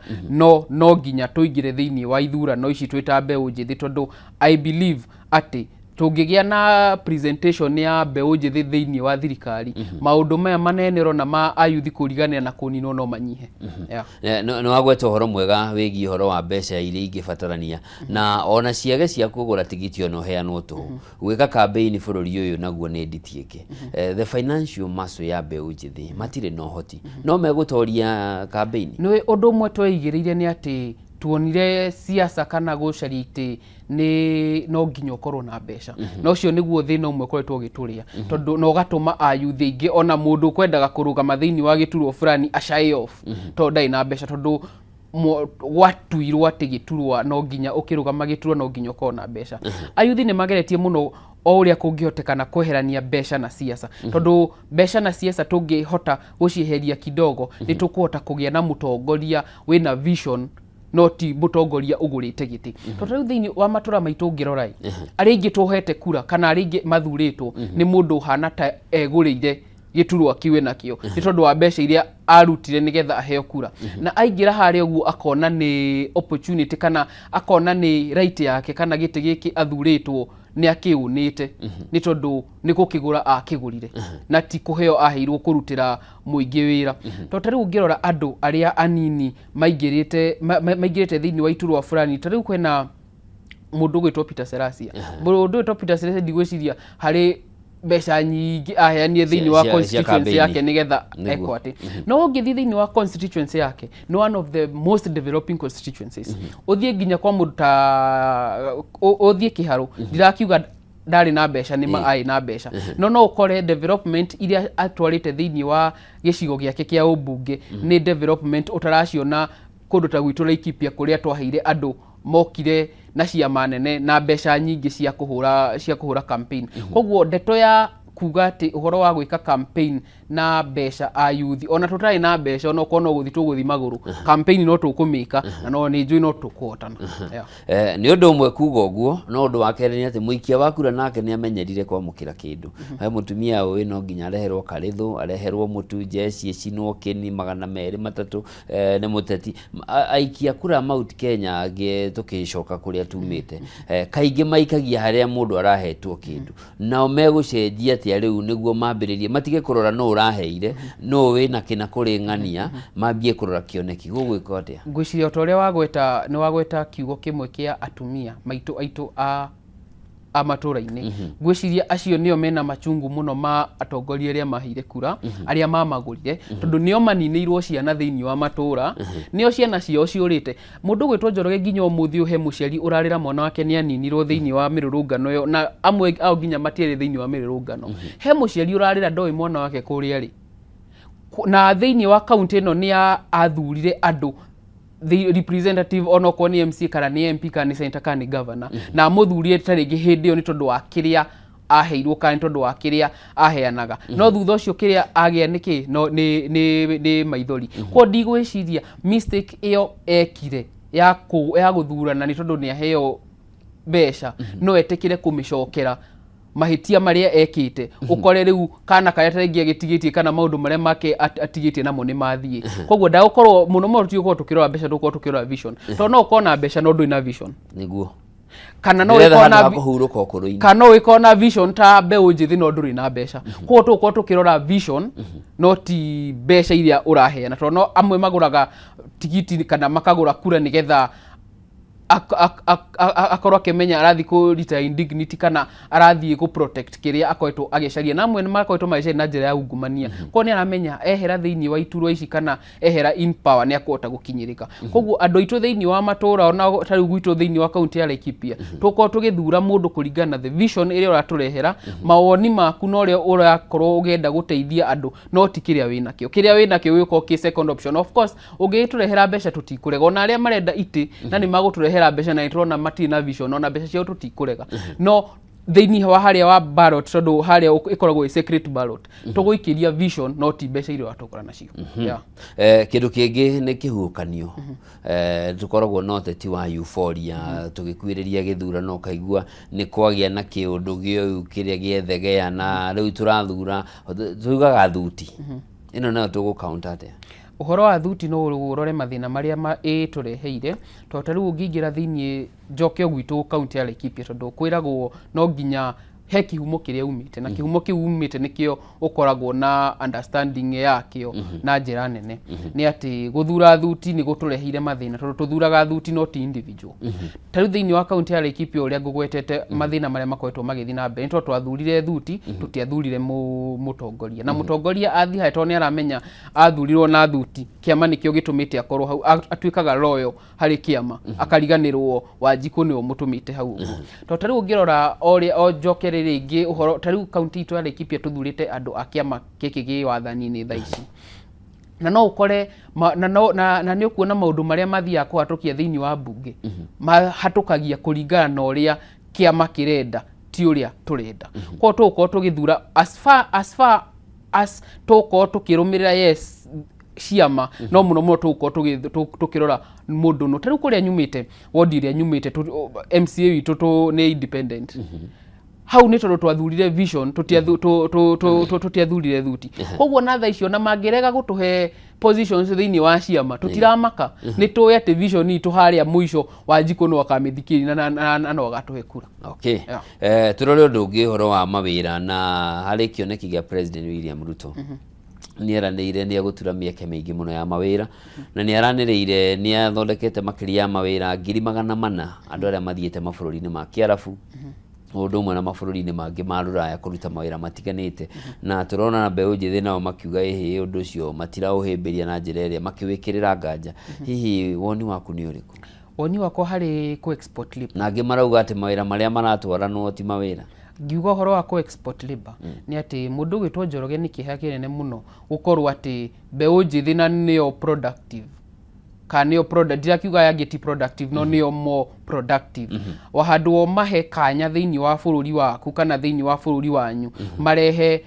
No nginya tũingĩre thĩinĩ wa ithurano ici twĩta mbeũ njĩthĩ, tondũ I believe atĩ tũngĩgĩa na presentation ya mbeũ njĩthĩ thĩinĩ wa thirikari, maũndũ maya manenero na ma ayuthi kũriganĩra na kũninwo no manyihe. Nĩ wagweta ũhoro mwega wĩgiĩ ũhoro wa mbeca iria ingĩbatarania na ona ciage cia kũgũra tigiti ona ũheanwo tũhũ. Gwĩka campaign bũrũri ũyũ naguo nĩ nditiĩke. The financial muscle ya mbeũ njĩthĩ matirĩ na ũhoti, no megũtoria campaign. Nĩ ũndũ ũmwe tweigĩrĩire nĩ atĩ tuonire siasa kana gũcaria itĩ no nginya ũkorwo na mbeca. Na ũcio nĩguo thĩna ũmwe koretwo ũgĩtũrĩa, tondũ no gatũma ayuthi aingĩ ona mũndũ kwendaga kũrũgama thĩinĩ wa gĩturwa fulani shy off tondũ ndarĩ na mbeca, tondũ gwatuirwo atĩ gĩturwa no nginya ũkĩrũgama gĩturwa no nginya ũkorwo na mbeca. Ayuthi nĩ mageretie mũno o ũrĩa kũngĩhotekana kweherania mbeca na siasa, tondũ mbeca na siasa tũngĩhota gũcieheria kidogo nĩ tũkũhota kũgĩa na mũtongoria wĩna vision no ti mũtongoria ũgũrĩte gĩtĩ. Tondũ rĩu thĩinĩ wa matũũra maitũ ũngĩrora arĩa aingĩ tũhete kura kana arĩa aingĩ mathurĩtwo nĩ mũndũ ũhana ta egũrĩire gĩturwa kĩu nakĩo nĩ tondũ wa mbeca iria arutire nĩgetha aheo kura. Na aingĩra harĩa ũguo akona nĩ opportunity kana akona nĩ right yake kana gĩtĩ gĩkĩ athurĩtwo nĩ akĩunĩte nĩ tondũ nĩ gũkĩgũra akĩgũrire na ti kũheo aheirwo kũrutĩra mũingĩ wĩra. Tondũ rĩu ũngĩrora andũ arĩa anini maingĩrĩte thĩinĩ wa iturwa fulani, ta rĩu kwĩna mũndũ ũgwĩtwo Peter Serasia. Mũndũ ũgwĩtwo Peter Serasia ndigwĩciria harĩ mbeca nyingĩ aheanie thĩinĩ wa constituency yake nigetha equity no ũngĩthiĩ thĩinĩ wa constituency yake no one of the most developing constituencies ũthiĩ nginya kwa mũndũ ta ũthiĩ Kĩharũ ndirakiuga ndari na mbeca nĩ ai na mbeca no ũkore development iria atwarĩte thĩinĩ wa gĩcigo gĩake kĩa ũmbunge nĩ development ũtaraciona kũndũ ta gwitũ Laikipia kũrĩa twaheire andũ mokire na ciama nene na mbeca nyingĩ cia kuhura campaign koguo ndeto ya kuga ati uhoro wa gwika campaign na mbeca a youth ona tutari na mbeca ona kono guthi tuguthi maguru campaign no tukumika na no ni njui no tukuhotana ni undu umwe kuga uguo no undu wa keri ni ati muikia wakura nake ni amenyerire kwa mukira kindu he mutumia uyu no nginya areherwo karithu areherwo mutu jeci ecinwo kini 200 ni muteti aikia kura Mount Kenya age tukicoka kuria tumite kaingi maikagia haria mundu arahetwo kindu nao megucenjia ati riu niguo mambiririe matige kurora no uraheire no wina kina kuringania mambie kurora kioneki gugwika atia ngwiciria utoria wagweta ni wagweta kiugo kimwe kia atumia maitu aitu a matura-ini ngwiciria acio nio mena machungu muno ma atongoria aria mahire kura aria mamagurire tondu nio maninirwo ciana thiini wa matura nio ciana cio ciurite mundu gwitwo Njoroge nginya umuthi uhe muciari urarira mwana wake ni aninirwo thiini wa mirurungano yo na amwe ao nginya matiere thiini wa mirurungano he muciari urarira ndoi mwana wake kuria ri na thiini wa county ino ni athurire andu the representative ono ko ni MC kana ni MP kana ni senator kana ni governor na muthurie taringi hindi yo ni tondu wa kiria aheirwo kana tondu wa kiria aheanaga no thutha ucio kiria agia niki no ni maithori ko ndigwiciria mistake iyo ekire ya guthurana ni tondu ni aheo mbeca no etekire kumicokera mahitia maria ekite ukore riu kana karia taringi agitigitie kana maundu maria make atigitie namo ni mathie koguo ndagukorwo muno tuko tukirora mbeca tuko tukirora vision to no ukona mbeca no ndu ina vision niguo kana no ikona kuhuruka okoro-ini kana no ikona vision ta mbeu njithi no nduri na mbeca koguo tuko tukirora vision no ti mbeca iria uraheana to no amwe maguraga tigiti kana makagura kura nigetha akorwo akimenya arathi ku retain dignity kana arathi ku protect kiria akoitwo agicaria na amwe makoitwo magicaria na njira ya ungumania ko ni aramenya ehera thiini wa iturwa ici kana ehera in power ni akota gukinyirika koguo andu itu thiini wa matura ona tari gwitwo thiini wa county ya Laikipia tuko tugithura mundu kuringana the vision iria uraturehera mawoni maku no ria urakorwo ugenda guteithia andu no ti kiria winakio wiko ki second option of course ugiturehera mbeca tutikurega ona aria marenda iti na ni maguturehera mbeca na itrona mati na vision ona mbeca cio tutikurega no thiini wa haria wa ballot tondu haria ikoragwo secret ballot tuguikiria vision no ti mbeca iria watukura nacio kindu kingi ni kihukanio tukoragwo no teti wa euphoria tugikwiriria githurano kaigua ni kwagia na kiundu gio kiria giethegea na riu turathura tugaga thuti ino nayo tugu count atia uhoro wa thuti no urore mathina maria tureheire to tariu ungingira thiini njokio gwitu county ya Laikipia tondu kwiragwo no nginya he kihumo kiria umite na kihumo kiu umite nikio ukoragwo na understanding yakio na njira nene ni ati guthura thuti ni gutureheire mathina tondu tuthuraga thuti no ti individual tariu thiini wa county ya Laikipia uria ngugwetete mathina maria makoetwo magithi na mbere tondu twathurire thuti tutiathurire mutongoria na mutongoria athi haeto ni aramenya athurirwo na thuti kiama nikio gitumite akorwo hau atuikaga loyo hari kiama akariganirwo Wanjiku ni umutumite hau to tariu ungirora o njoke ringi uhoro tariu county itu ya Laikipia tuthurite andu a kiama kiki gi wathani-ini tha ici na no ukore na ni ukuona maundu maria mathia kuhatukia thiini wa bunge mahatukagia kuringana na uria kiama kirenda ti uria turenda ko tuko tugithura as far as tuko tukirumirira yes ciama no muno tuko tukirora mundu no tariu kuria nyumite wodi iria nyumite MCA witu ni independent hau ni tondu twathurire vision tutiathurire thuti koguo na tha icio na mangirega gutuhe positions thiini wa ciama tutiramaka ni tuya ati vision itu haria muico Wanjiku no akamithikiri na no agatuhe kura okay turore undu ungi horo wa mawira na hari kioneki gia President William Ruto ni aranire ni agutura mieke mingi muno ya mawira na ni araniriire ni athondekete makiria ya mawira 400,000 andu aria mathiete mabururi-ini ma Kiarabu ũndũ ũmwe na mabũrũri-inĩ mangĩ ma rũraya kũruta mawĩra matiganĩte na tũrona na mbeũ njĩthĩ nao makiuga ĩhĩ ũndũ ũcio matiraũhĩmbĩria na njĩra ĩrĩa makĩwĩkĩrĩra nganja. Hihi woni waku nĩ ũrĩkũ? Woni wakwa harĩ ku export labor, na angĩ marauga atĩ mawĩra marĩa maratwaranwo ti mawĩra. Ngiuga ũhoro wa ku export labor nĩ atĩ mũndũ gwĩtwo Njoroge nĩ kĩeha kĩnene mũno gũkorwo atĩ mbeũ njĩthĩ na nĩyo productive kanio product ndirakiuga yangi ti productive no nĩyo more productive wahandwo mahe kanya thĩinĩ wa bũrũri waku kana thĩinĩ wa bũrũri wanyu marehe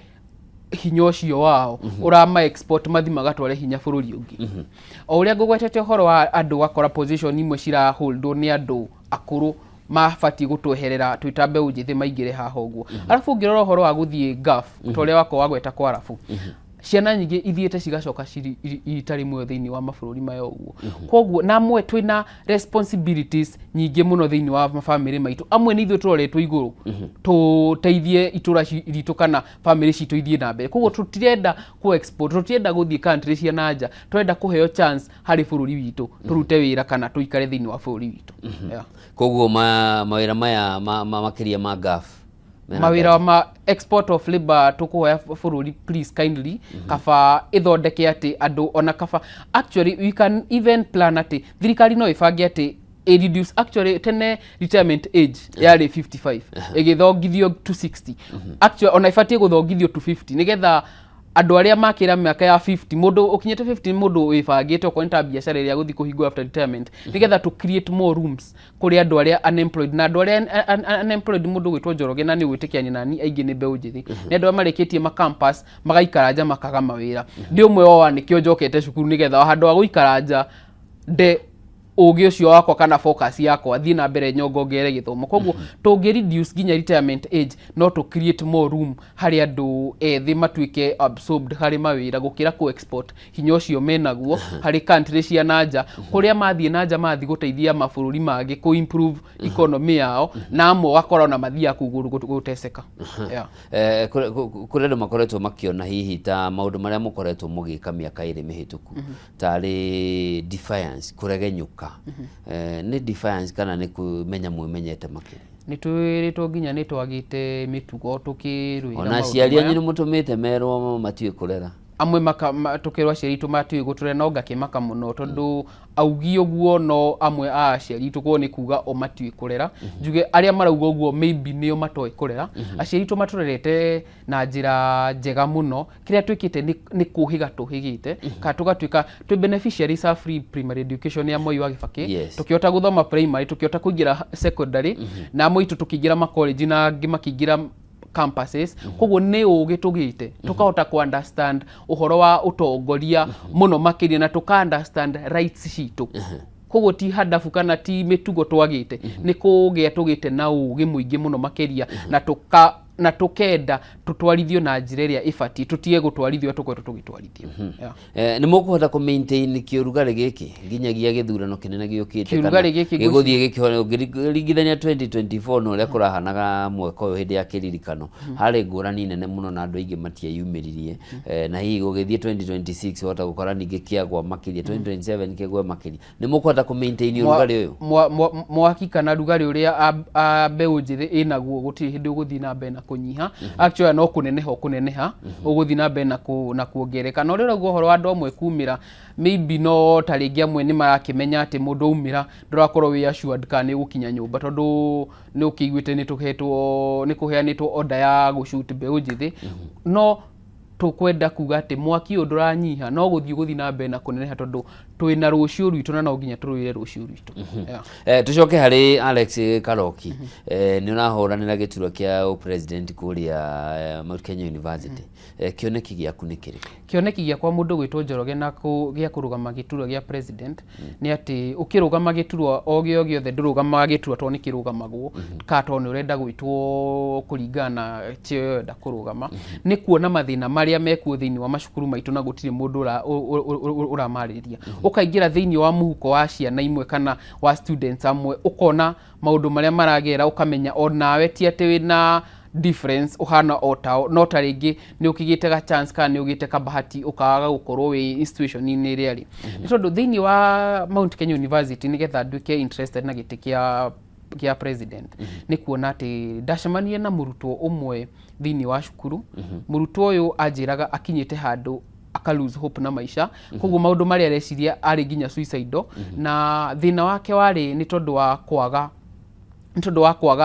hinya ũcio wao ũrama export mathi magatware hinya bũrũri ũngĩ. O ũrĩa ngũgwetete ũhoro wa andũ gakora position imwe cira holdwo nĩ andũ akũrũ mabatiĩ gũtweherera twĩta mbeũ njĩthĩ maingĩre haha ũguo. Arabu ngĩrora ũhoro wa gũthiĩ gaf ta ũrĩa wako wagweta kwa arabu ciana nyingĩ ithiĩte cigacoka itarĩ muoyo thĩinĩ wa mabũrũri maya ũguo. Koguo na amwe twĩna responsibilities nyingĩ mũno thĩinĩ wa family maitũ. Amwe nĩ ithuĩ tũroretwo igũrũ tũteithie itũra ritũ kana family citũ ithiĩ na mbere. Koguo tũtirenda ku export, tũtirenda gũthiĩ country cia nanja, tũrenda kũheo chance harĩ bũrũri witũ tũrute wĩra kana tũikare thĩinĩ wa bũrũri witũ. Koguo mawĩra maya makĩria ma gaf mawĩra ma export of labor tũkũhoya bũrũri please kindly kaba ithondeke atĩ andũ ona kaba actually we can even plan atĩ thirikari no ibange atĩ reduce actually tene retirement age yarĩ 55 ĩgĩthongithio to 60 actually ona ibatie gũthongithio to 50 nigetha andũ arĩa makĩra mĩaka ya 50 mũndũ ũkinyĩte 50 mũndũ wĩbangĩte okorwo nĩ ta biacara ĩrĩa gũthiĩ kũhingwo after retirement nigetha to create more rooms kũrĩ andũ arĩa unemployed na andũ arĩa unemployed mũndũ gwĩtwo Njoroge na nĩ gwĩtĩkania nani aingĩ nĩ mbeũ njĩthĩ nĩ andũ arĩa marĩkĩtie ma campus magaikara nja makaga mawĩra. Ndĩ ũmwe wa nĩkĩo njokete cukuru nigetha handũ wa gũikara nja ũgĩ ũcio wakwa kana focus yakwa thiĩ na mbere nyongongerere gĩthomo. Koguo tũngĩ reduce nginya retirement age no to create more room harĩ andũ ethĩ matuĩke absorbed harĩ mawĩra gũkĩra ku export hinya ũcio menaguo harĩ country cia nanja kũrĩa mathiĩ nanja mathiĩ gũteithia mabũrũri mangĩ ku improve economy yao na amwe wakora na mathiĩ kũgũrũ gũteceka. Kũrĩ andũ makoretwo makĩona hihi ta maũndũ marĩa mũkoretwo mũgĩka mĩaka ĩrĩ mĩhĩtũku tarĩ defiance kũregenyũka nĩ defiance kana nĩ kũmenya mwĩmenyete makĩria? Nĩ twĩrĩtwo nginya nĩ twagĩte mĩtugo tũkĩrũĩra ona aciari anyu nĩ mũtũmĩte merwo matiũĩ kũrera? Amwe tũkĩrwo aciari itũ matiũĩ gũtũrera no ngakĩmaka mũno tondũ augi ũguo no amwe a aciari itũ kwao nĩ kuga o matiũĩ kũrera. Njuge arĩa marauga ũguo maybe nĩo matoĩ kũrera. Aciari itũ matũrerete na njĩra njega mũno. Kĩrĩa twĩkĩte nĩ kũhĩga tũhĩgĩte kana tũgatuĩka twĩ beneficiaries of free primary education ya Moi wa Kibaki. Tũkĩhota gũthoma primary, tũkĩhota kũingĩra secondary na amwe itũ tũkĩingĩra ma college na angĩ makĩingĩra campuses. Koguo nĩ ũgĩ tũgĩte tukahota ku understand ũhoro wa ũtongoria mũno makĩria na tuka understand rights citũ. Koguo ti hadafu kana ti mĩtugo twagĩte nĩ kũgĩa tũgĩte na ũgĩ mũingĩ mũno makĩria na tukenda tutwarithio na njĩra ĩrĩa ĩbatiĩ tutige gũtwarithio tũkoretwo tũgĩtwarithio. Nĩ mũkũhota ku maintain kĩũrugarĩ gĩkĩ nginyagia gĩthurano kĩnene gĩũkĩte kana gĩgũthiĩ gĩkĩringithania 2024 na ũrĩa kũrahanaga mwaka ũyũ hĩndĩ ya kĩririkano harĩ ngũrani nene mũno na andũ aingĩ matieyumĩririe na hihi gũgĩthiĩ 2026 wota gũkora ningĩ kĩagwa makĩria 2027 kĩagwa makĩria nĩ mũkũhota ku maintain ũrugarĩ ũyũ? Mwaki kana rugarĩ ũrĩa mbeũ njĩthĩ ĩnaguo gũtirĩ hĩndĩ ũgũthiĩ na mbere na kũnyiha. Actually no kũneneha ũgũthiĩ na mbere na kuongereka. Na ũrĩa ũguo ũhoro wa andũ amwe kumĩra maybe no ta rĩngĩ amwe nĩ marakĩmenya atĩ mũndũ aumĩra ndũrakorwo wĩ assured kana nĩ gũkinya nyũmba tondũ nĩ ũkĩiguĩte nĩ kũheanĩtwo order ya gũshoot mbeũ njĩthĩ. No tukwenda kuga atĩ mwaki ũyũ ndũranyiha no gũthiĩ na mbere na kũneneha tondũ twĩna rũciũ rwitũ na no nginya tũrũire rũciũ rwitũ. Tucoke harĩ Alex Karoki. Nĩ ũrahũranĩra gĩturwa kĩa president kũrĩa Mount Kenya University. Kĩoneki gĩaku nĩ kĩrĩkũ? Kĩoneki gĩakwa mũndũ gwĩtwo Njoroge na gĩa kũrũgama gĩturwa gĩa president nĩ atĩ ũkĩrũgama gĩturwa o gĩothe ndũrũgamaga gĩturwa tondũ nĩ kĩrũgamagwo kana tondũ nĩ ũrenda gwĩtwo kũringana na kĩo ũrenda kũrũgama. Nĩ kuona mathĩna marĩa mekuo thĩinĩ wa macukuru maitũ na gũtirĩ mũndũ ũramarĩria. Ũkaingĩra thĩinĩ wa mũhuko wa ciana imwe kana wa students amwe ũkona maũndũ marĩa maragera ũkamenya onawe ti atĩ wĩna difference uhana otao no ta rĩngĩ nĩ ũkĩgĩte ga chance kana nĩ ũgĩte ka bahati ũkaga gũkorwo wĩ institution-inĩ ĩrĩa rĩ. Nĩ tondũ thĩinĩ wa Mount Kenya University nĩgetha nduĩke interested na gĩtĩ kĩa kia president ni kuona ati ndacemanie na murutwo umwe thini wa cukuru murutwo uyu anjiraga akinyite handu aka lose hope na maisha koguo maundu mari areciria ari ginya suicide na thina wake wari ni tondu wa kwaga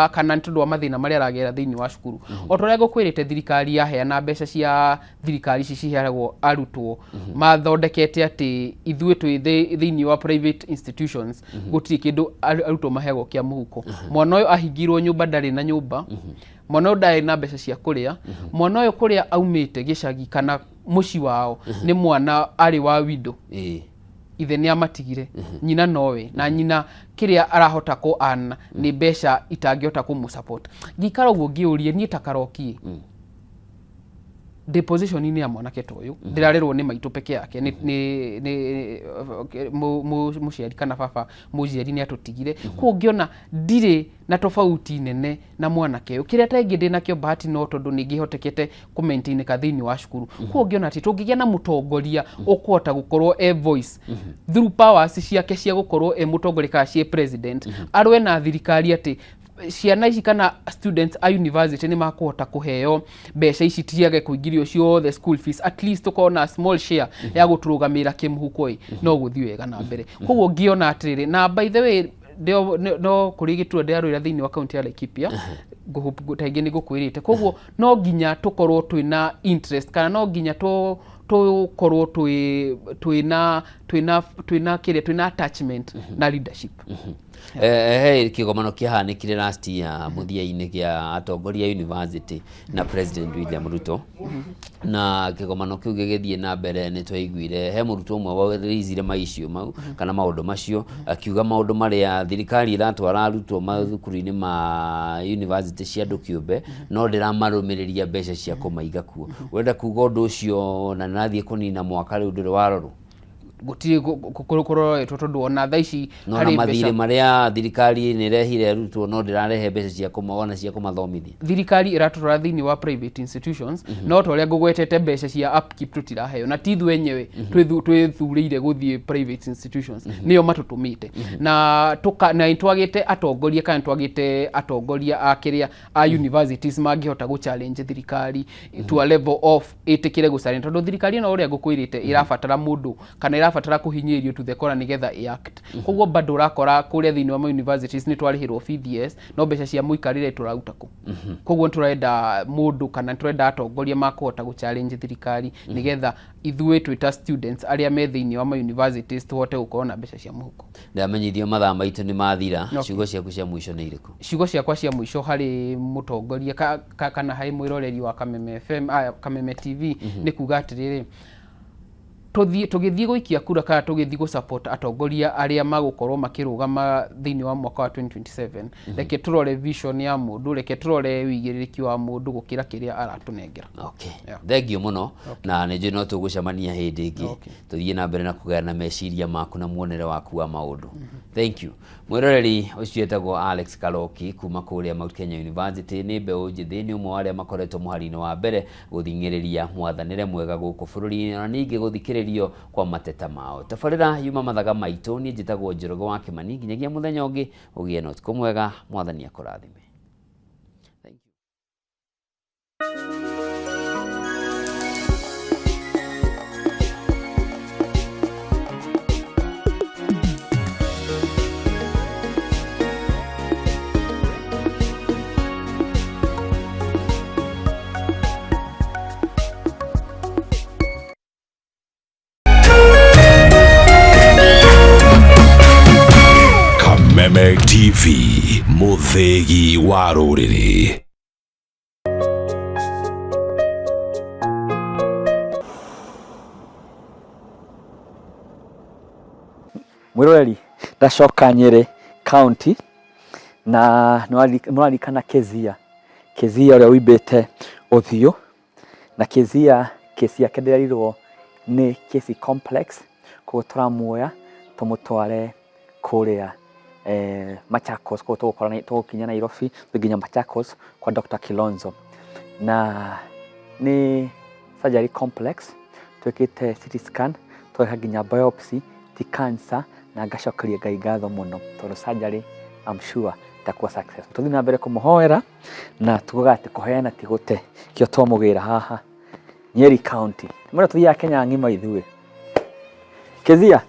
kana nĩ tondũ wa mathĩna marĩa aragera thĩinĩ wa cukuru o ta ũrĩa ngũkwĩrĩte thirikari yaheana mbeca cia thirikari ici ciheagwo arutwo mathondekete atĩ ithuĩ twĩ thĩinĩ wa private institutions gũtirĩ kĩndũ arutwo maheagwo kĩa mũhuko mwana ũyũ ahingirwo nyũmba ndarĩ na nyũmba mwana ũyũ ndarĩ na mbeca cia kũrĩa mwana ũyũ kũrĩa aumĩte gĩcagi kana mũci wao nĩ mwana arĩ wa widow ithe nĩ amatigire nyina nowe na nyina kiria arahota ko ana ni mbeca itangĩhota kũmũsupport ngikara ũguo ngĩũrie niĩ ta Karoki deposition ni ya mwanake ta ũyũ ndirarerwo nĩ maitũ peke yake ni mũciari kana baba mũciari nĩ atũtigire ko ngĩona ndirĩ na tofauti nene na mwanake ũyũ kiria taingĩ ndĩ nakĩo bahati no tondũ nĩ ngĩhotekete ku maintain ka thĩinĩ wa cukuru ko ngĩona atĩ tũngĩgĩa na mũtongoria ũkũhota gũkorwo e voice through powers ciake cia gũkorwo e mũtongoria kana cie president arwe na thirikari atĩ ciana ici kana students a university ni makuhota kuheo mbeca ici tiage kuingĩrio ciothe school fees at least tukona small share ya gũtũrũgamĩra kĩmũhuko no gũthiĩ wega na mbere koguo ngĩona atĩrĩrĩ na by the way no kũrĩ gĩturwa ndĩrarũĩra thĩinĩ wa county ya Laikipia taingĩ nĩ ngũkwĩrĩte koguo no nginya tũkorwo twĩna interest kana no nginya tũkorwo twĩna attachment na leadership kĩgomano kĩahanĩkire last year mũthia-inĩ kĩa atongoria university na president William Ruto na kĩgomano kĩu gĩgĩthiĩ na mbere nĩ twaiguire he mũrutwo ũmwe wareizire macio mau kana maũndũ macio akiuga maũndũ marĩa thirikari iratwara arutwo mathukuru-inĩ ma university cia andũ kĩũmbe no ndĩramarũmĩrĩria mbeca cia kũmaiga kuo wenda kuuga ũndũ ũcio na nathiĩ kũnina mwaka rĩu ndũrĩ warorwo gũtirĩ gũkorwo tondũ ona thaa ici harĩ mathirĩ marĩa thirikari nĩ rehire arutwo no ndĩrarehe mbeca cia kũmona cia kũmathomithia thirikari iratũtwara thĩinĩ wa private institutions no ta ũrĩa ngũgwetete mbeca cia upkeep tũtiraheo na ti ithuĩ enyewe twĩthurĩire gũthiĩ private institutions nĩo matũtũmĩte na twagĩte atongoria kana twagĩte atongoria a kĩrĩa a universities mangĩhota gũ-challenge thirikari to a level of ĩtĩkĩre gũ-challenge tondũ thirikari ĩno ũrĩa ngũkwĩrĩte ĩrabatara mũndũ kana ĩrabatara kũhinyĩrio to the core nĩgetha act koguo bado ũrakora kũrĩa thĩinĩ wa universities nĩ twarĩhĩrwo fees no mbeca cia mũikarĩre tũrauta kũ koguo tũrenda mũndũ kana tũrenda atongoria makũhota gũ-challenge thirikari nĩgetha ithuĩ twĩta students arĩa me thĩinĩ wa universities tũhote gũkorwo na mbeca cia mũhuko ndamenyithio mathaa maitũ nĩ mathira ciugo ciaku cia mũico nĩ irĩkũ ciugo ciakwa cia mũico harĩ mũtongoria kana harĩ mwĩroreri wa Kameme FM Kameme TV nĩ kuga atĩrĩrĩ tũgĩthiĩ gũikia kura kana tũgĩthiĩ gũ-support atongoria arĩa magũkorwo makĩrũgama thĩinĩ wa mwaka wa 2027 reke tũrore vision ya mũndũ reke tũrore wĩigĩrĩrĩki wa mũndũ gũkĩra kĩrĩa aratũnengera thengiũ mũno na nĩ njũĩ no tũgũcemania hĩndĩ ĩngĩ tũthiĩ na mbere na kũgayana meciria maku na muonere waku wa maũndũ thank you mwĩroreri ũcio etagwo Alex Karoki kuma kũrĩa Mount Kenya University nĩ mbeũ njĩthĩ nĩ ũmwe wa arĩa makoretwo mũhari-inĩ wa mbere gũthing'ĩrĩria mwathanĩre mwega gũkũ bũrũri-inĩ na ningĩ gũthikĩrĩria kwa mateta mao tabarĩra yuma mathaga maitũ niĩ njĩtagwo Njoroge wa Kĩmani nginyagia mũthenya ũngĩ ũgĩe na ũtukũ mwega mwathani akũrathime. Thank you. Kameme TV muthegi wa rũrĩrĩ. Mwĩroreri ndacoka Nyeri county na nĩwarikana Kezia ũrĩa wĩmbĩte ũthiũ na Kezia kesi yake ndĩrarirwo nĩ kesi complex koguo tũramuoya tũmũtware kũrĩa Machakos koguo tũgũkinya Nairobi tũkinya Machakos kwa Dr. Kilonzo na nĩ surgery complex twĩkĩte CT scan tweka nginya biopsy ti cancer na ngacokeria Ngai ngatho mũno tondũ surgery I'm sure takuwa success tuthi na mbere kumuhoera na tugoga ati kuheana tigute kio tomugira haha Nyeri County mwana tuthi ya Kenya ngima ithuĩ Kezia